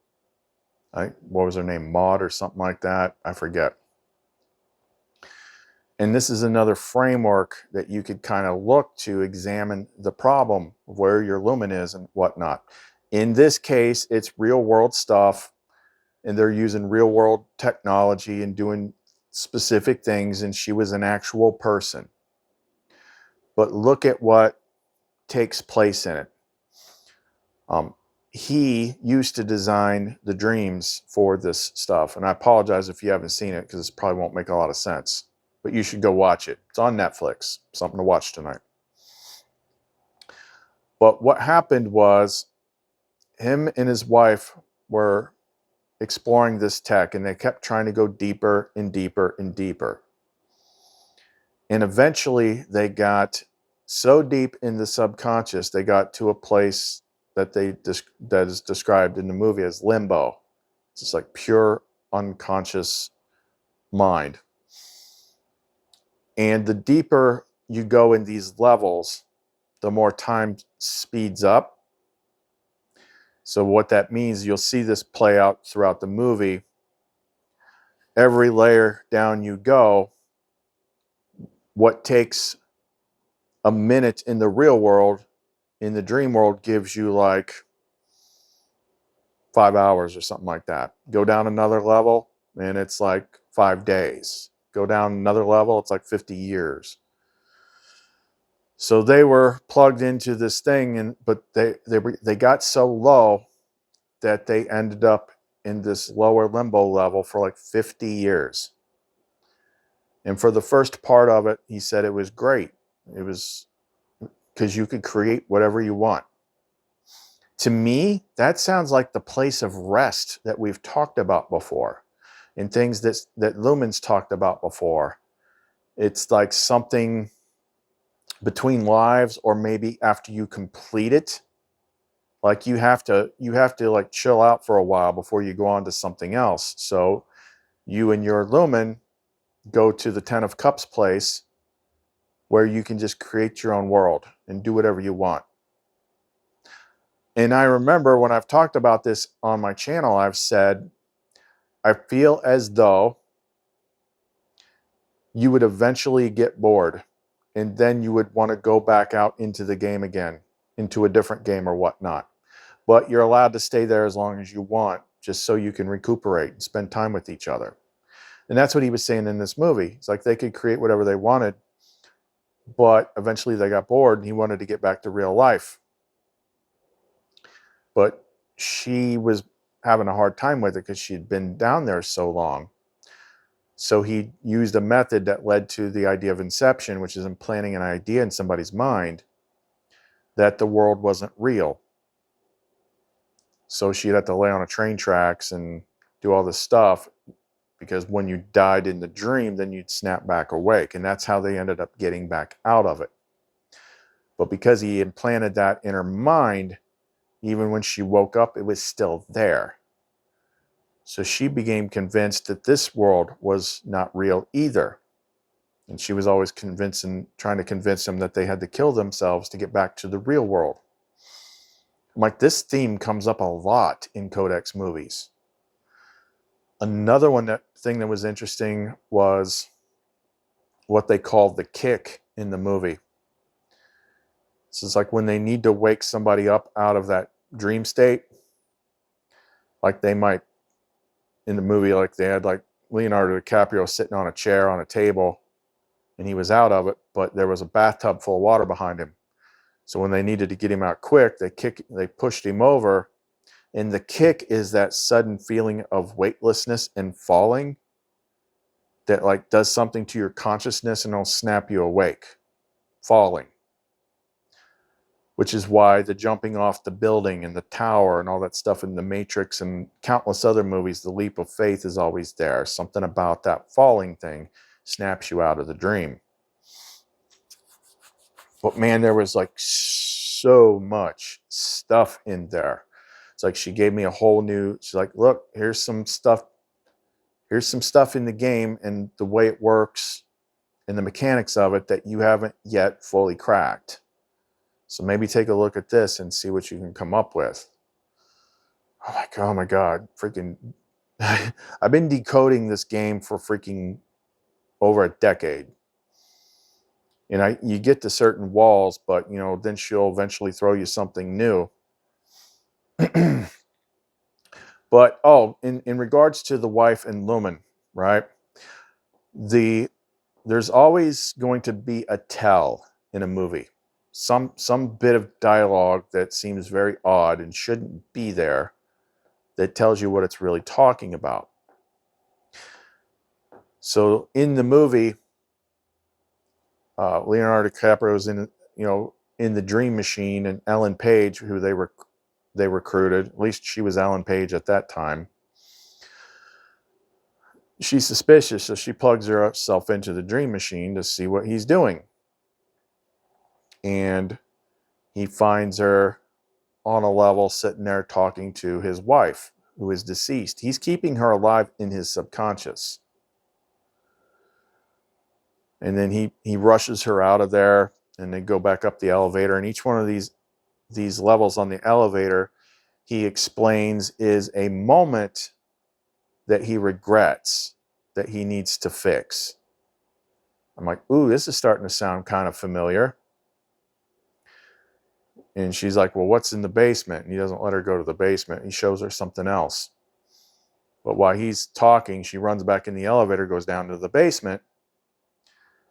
What was her name? Maud or something like that? I forget. And this is another framework that you could kind of look to examine the problem of where your lumen is and whatnot. In this case, it's real world stuff, and they're using real world technology and doing specific things, and she was an actual person. But look at what takes place in it. He used to design the dreams for this stuff, and I apologize if you haven't seen it because this probably won't make a lot of sense, but you should go watch it. It's on Netflix. Something to watch tonight. But what happened was him and his wife were exploring this tech, and they kept trying to go deeper and deeper and deeper. And eventually they got so deep in the subconscious, they got to a place that that is described in the movie as limbo. It's just like pure unconscious mind. And the deeper you go in these levels, the more time speeds up. So what that means, you'll see this play out throughout the movie. Every layer down you go, what takes a minute in the real world, in the dream world, gives you like 5 hours or something like that. Go down another level and it's like 5 days. Go down another level, it's like 50 years. So they were plugged into this thing, but they got so low that they ended up in this lower limbo level for like 50 years. And for the first part of it, he said it was great. It was because you could create whatever you want. To me, that sounds like the place of rest that we've talked about before, and things that Lumen's talked about before. It's like something between lives, or maybe after you complete it. Like you have to like chill out for a while before you go on to something else. So you and your Lumen go to the Ten of Cups place where you can just create your own world and do whatever you want. And I remember when I've talked about this on my channel, I've said, I feel as though you would eventually get bored and then you would want to go back out into the game again, into a different game or whatnot. But you're allowed to stay there as long as you want, just so you can recuperate and spend time with each other. And that's what he was saying in this movie. It's like they could create whatever they wanted, but eventually they got bored and he wanted to get back to real life. But she was having a hard time with it because she'd been down there so long. So he used a method that led to the idea of inception, which is implanting an idea in somebody's mind that the world wasn't real. So she'd have to lay on a train tracks and do all this stuff, because when you died in the dream, then you'd snap back awake. And that's how they ended up getting back out of it. But because he implanted that in her mind, even when she woke up, it was still there. So she became convinced that this world was not real either. And she was always trying to convince them that they had to kill themselves to get back to the real world. I'm like, this theme comes up a lot in Codex movies. Another thing that was interesting was what they called the kick in the movie. So it's like when they need to wake somebody up out of that dream state, like they might, in the movie, like they had like Leonardo DiCaprio sitting on a chair on a table and he was out of it, but there was a bathtub full of water behind him. So when they needed to get him out quick, they pushed him over. And the kick is that sudden feeling of weightlessness and falling that like does something to your consciousness and it'll snap you awake. Falling. Which is why the jumping off the building and the tower and all that stuff in The Matrix and countless other movies, the leap of faith is always there. Something about that falling thing snaps you out of the dream. But man, there was like so much stuff in there. It's like she gave me a whole new, she's like, look, here's some stuff in the game and the way it works and the mechanics of it that you haven't yet fully cracked. So maybe take a look at this and see what you can come up with. Oh my God, freaking, I've been decoding this game for freaking over a decade. And you get to certain walls, but you know, then she'll eventually throw you something new. But in regards to the wife and Lumen, right? There's always going to be a tell in a movie. Some bit of dialogue that seems very odd and shouldn't be there that tells you what it's really talking about. So in the movie, Leonardo DiCaprio's in the Dream Machine, and Ellen Page, who they recruited, at least she was Ellen Page at that time. She's suspicious, so she plugs herself into the Dream Machine to see what he's doing. And he finds her on a level sitting there talking to his wife, who is deceased. He's keeping her alive in his subconscious. And then he rushes her out of there, and they go back up the elevator. And each one of these levels on the elevator, he explains, is a moment that he regrets, that he needs to fix. I'm like, ooh, this is starting to sound kind of familiar. And she's like, well, what's in the basement? And he doesn't let her go to the basement. He shows her something else. But while he's talking, she runs back in the elevator, goes down to the basement,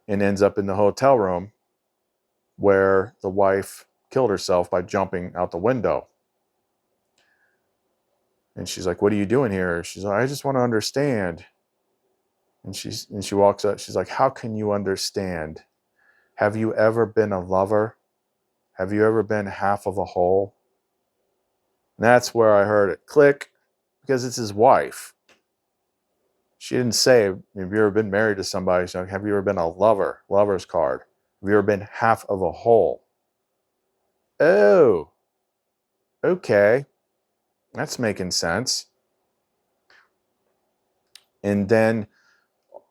and ends up in the hotel room where the wife killed herself by jumping out the window. And she's like, what are you doing here? She's like, I just want to understand. And she walks up. She's like, how can you understand? Have you ever been a lover? Have you ever been half of a whole? And that's where I heard it click, because it's his wife. She didn't say, have you ever been married to somebody? She's like, have you ever been a lover? Lover's card. Have you ever been half of a whole? Oh, okay. That's making sense. And then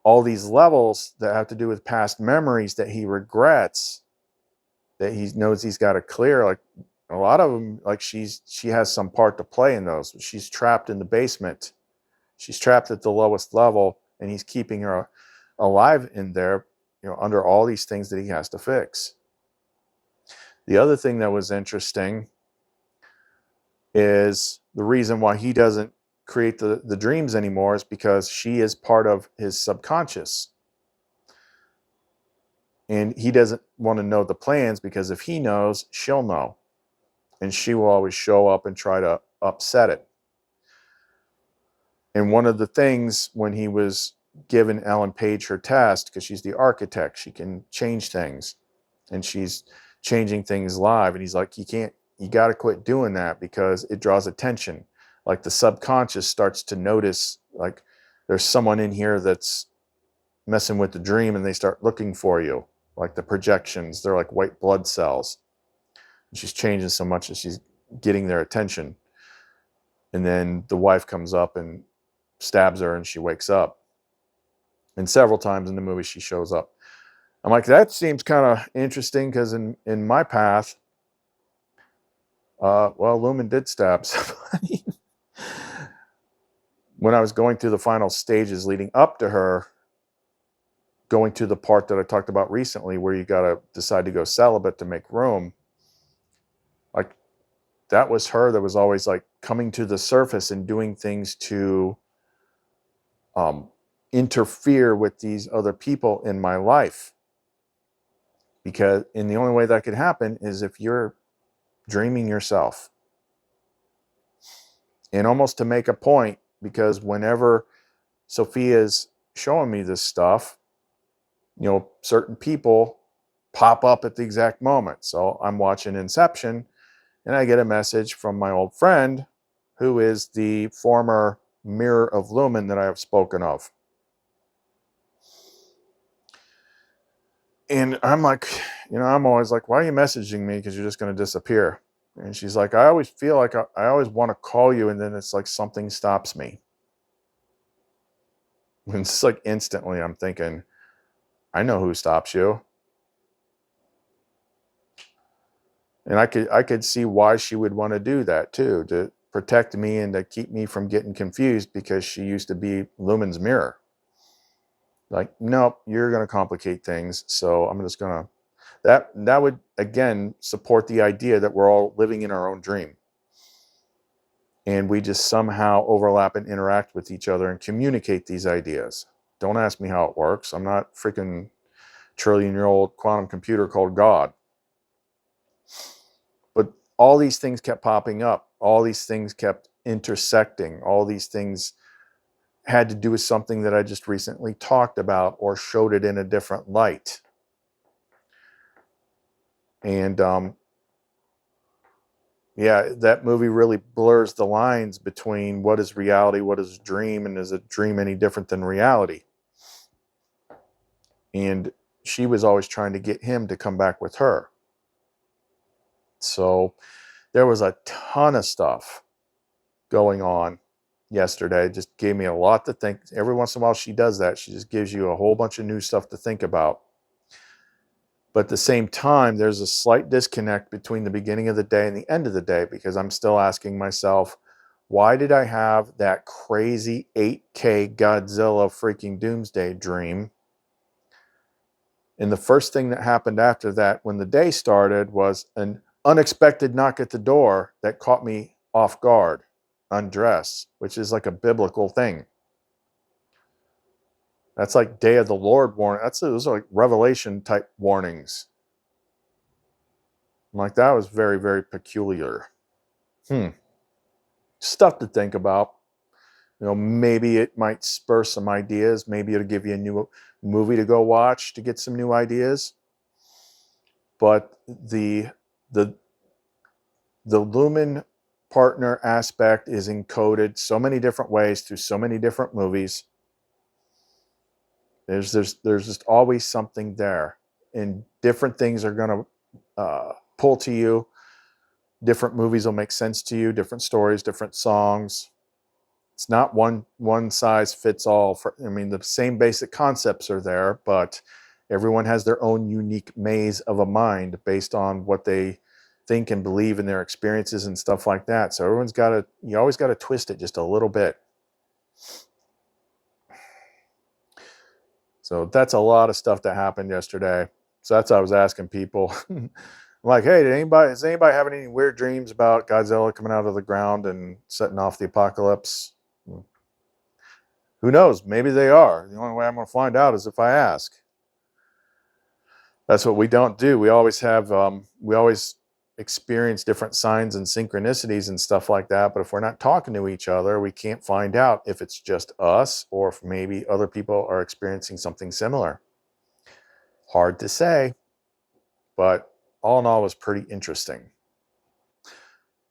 all these levels that have to do with past memories that he regrets, that he knows he's got to clear, like a lot of them, like she has some part to play in those. She's trapped in the basement. She's trapped at the lowest level, and he's keeping her alive in there, under all these things that he has to fix. The other thing that was interesting is the reason why he doesn't create the dreams anymore is because she is part of his subconscious. And he doesn't want to know the plans, because if he knows, she'll know. And she will always show up and try to upset it. And one of the things when he was giving Ellen Page her test, because she's the architect, she can change things. And she's changing things live. And he's like, you got to quit doing that, because it draws attention. Like the subconscious starts to notice, like there's someone in here that's messing with the dream, and they start looking for you. Like the projections, they're like white blood cells. And she's changing so much that she's getting their attention. And then the wife comes up and stabs her, and she wakes up. And several times in the movie she shows up. I'm like, that seems kind of interesting, because in my path, well, Lumen did stab somebody. When I was going through the final stages leading up to her, going to the part that I talked about recently, where you got to decide to go celibate to make room, like that was her that was always like coming to the surface and doing things to interfere with these other people in my life. And the only way that could happen is if you're dreaming yourself. And almost to make a point, because whenever Sophia's showing me this stuff, certain people pop up at the exact moment. So I'm watching Inception, and I get a message from my old friend, who is the former Mirror of Lumen that I have spoken of. And I'm like, I'm always like, why are you messaging me? Because you're just going to disappear. And she's like, I always feel like I always want to call you, and then it's like something stops me. And it's like instantly I'm thinking, I know who stops you. And I could see why she would want to do that too, to protect me and to keep me from getting confused, because she used to be Lumen's mirror. Like, nope, you're going to complicate things. So I'm just going to, that would again support the idea that we're all living in our own dream. And we just somehow overlap and interact with each other and communicate these ideas. Don't ask me how it works. I'm not freaking trillion-year-old quantum computer called God. But all these things kept popping up. All these things kept intersecting. All these things had to do with something that I just recently talked about, or showed it in a different light. And yeah, that movie really blurs the lines between what is reality, what is dream, and is a dream any different than reality? And she was always trying to get him to come back with her. So there was a ton of stuff going on yesterday. It just gave me a lot to think. Every once in a while she does that. She just gives you a whole bunch of new stuff to think about. But at the same time, there's a slight disconnect between the beginning of the day and the end of the day, because I'm still asking myself, why did I have that crazy 8K Godzilla freaking Doomsday dream? And the first thing that happened after that, when the day started, was an unexpected knock at the door that caught me off guard, undressed, which is like a biblical thing. That's like Day of the Lord warning. Those are like Revelation type warnings. I'm like, that was very, very peculiar. Stuff to think about. You know, maybe it might spur some ideas. Maybe it'll give you a new movie to go watch to get some new ideas. But the Lumen partner aspect is encoded so many different ways through so many different movies. There's just always something there, and different things are going to pull to you. Different movies will make sense to you. Different stories, different songs. It's not one size fits all. I mean, the same basic concepts are there, but everyone has their own unique maze of a mind based on what they think and believe in their experiences and stuff like that. So you always got to twist it just a little bit. So that's a lot of stuff that happened yesterday. So that's what I was asking people. I'm like, hey, does anybody having any weird dreams about Godzilla coming out of the ground and setting off the apocalypse? Who knows? Maybe they are. The only way I'm going to find out is if I ask. That's what we don't do. We always experience different signs and synchronicities and stuff like that. But if we're not talking to each other, we can't find out if it's just us or if maybe other people are experiencing something similar. Hard to say, but all in all, it was pretty interesting.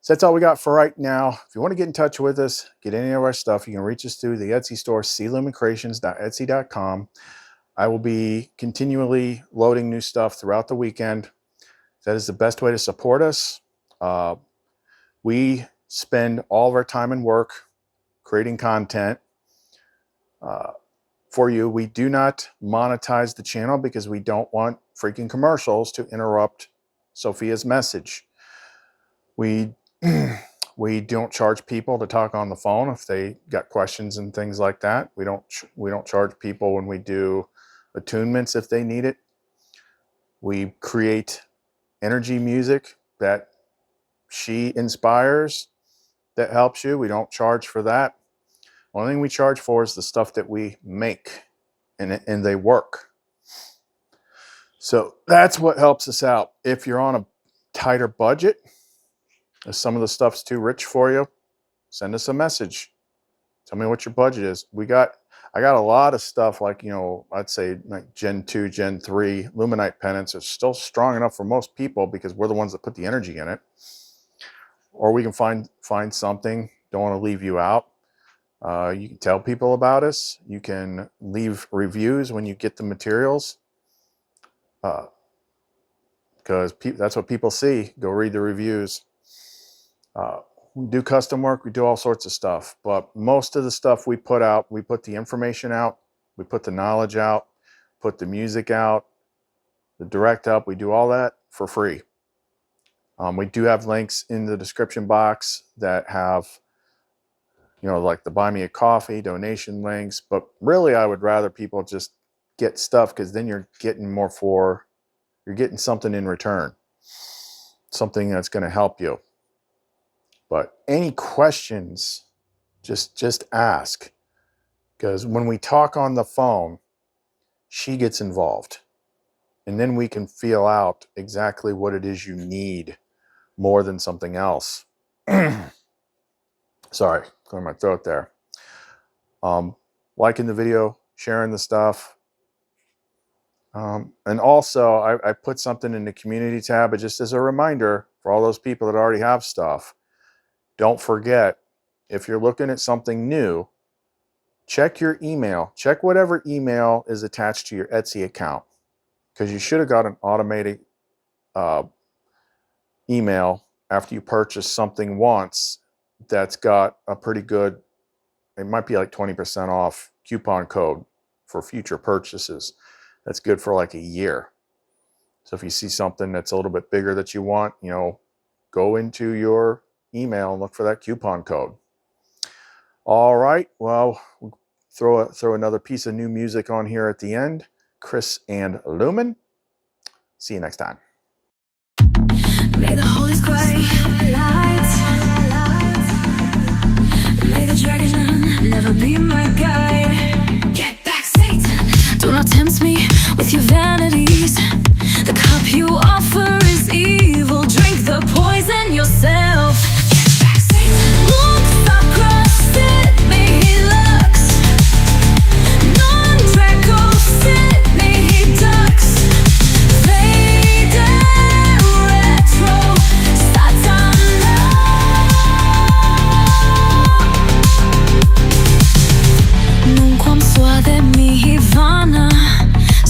So that's all we got for right now. If you want to get in touch with us, get any of our stuff, you can reach us through the Etsy store, clumencreations.etsy.com. I will be continually loading new stuff throughout the weekend. That is the best way to support us. We spend all of our time and work creating content for you. We do not monetize the channel because we don't want freaking commercials to interrupt Sophia's message. We don't charge people to talk on the phone if they got questions and things like that. We don't charge people when we do attunements if they need it. We create energy music that she inspires that helps you. We don't charge for that. Only thing we charge for is the stuff that we make, and they work. So that's what helps us out. If you're on a tighter budget, if some of the stuff's too rich for you, send us a message. Tell me what your budget is. I got a lot of stuff like, I'd say like Gen 2, Gen 3 Luminite pendants are still strong enough for most people because we're the ones that put the energy in it. Or we can find something. Don't want to leave you out. You can tell people about us. You can leave reviews when you get the materials. Because that's what people see. Go read the reviews. We do custom work. We do all sorts of stuff. But most of the stuff we put out, we put the information out. We put the knowledge out. Put the music out. The direct up. We do all that for free. We do have links in the description box that have, like the buy me a coffee donation links. But really, I would rather people just get stuff because then you're getting you're getting something in return. Something that's going to help you. But any questions, just ask. Because when we talk on the phone, she gets involved. And then we can feel out exactly what it is you need more than something else. Sorry, clear my throat there. Liking the video, sharing the stuff. And also, I put something in the community tab, but just as a reminder for all those people that already have stuff, don't forget, if you're looking at something new, check your email. Check whatever email is attached to your Etsy account, because you should have got an automated email after you purchase something once that's got a pretty good, it might be like 20% off coupon code for future purchases. That's good for like a year. So if you see something that's a little bit bigger that you want, go into your email and look for that coupon code. All right, well, we'll throw another piece of new music on here at the end. Chris and Lumen. See you next time. May the Holy spotlight. May the dragon never be my guide. Get back, Satan. Do not tempt me with your vanities. The cup you offer is evil. Drink the poison yourself. Get back, Satan. Looks across it, me he looks. Non-Draco sit, me he ducks. Faded retro, Satana. Nungความสวยแต่มีฮิวานะ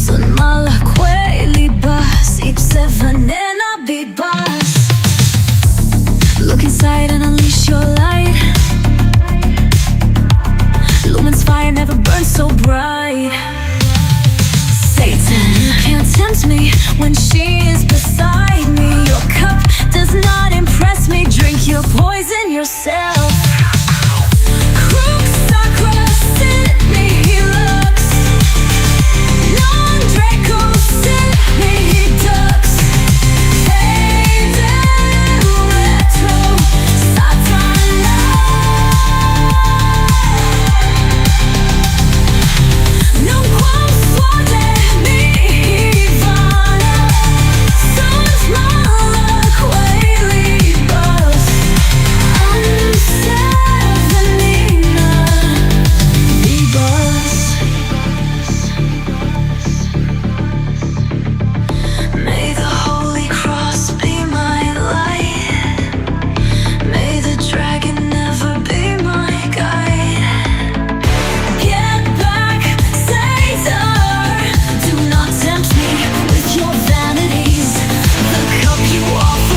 ส่วนมาละเควลิบัสอีก7 in a big bus. Look inside and unleash your light. Lumen's fire never burns so bright. Satan, you can't tempt me when she is beside me. Your cup does not impress me. Drink your poison yourself. Crooks across it, me he looks. Non-Draco sit, me he ducks. Faded retro, Satana. Non quam suade mi hivana. Sunt mala quaili bus. I'm 7 in a bus. May the Holy Cross be my light. May the dragon never be my guide. Get back, Satan. Do not tempt me with your vanities. The cup you offer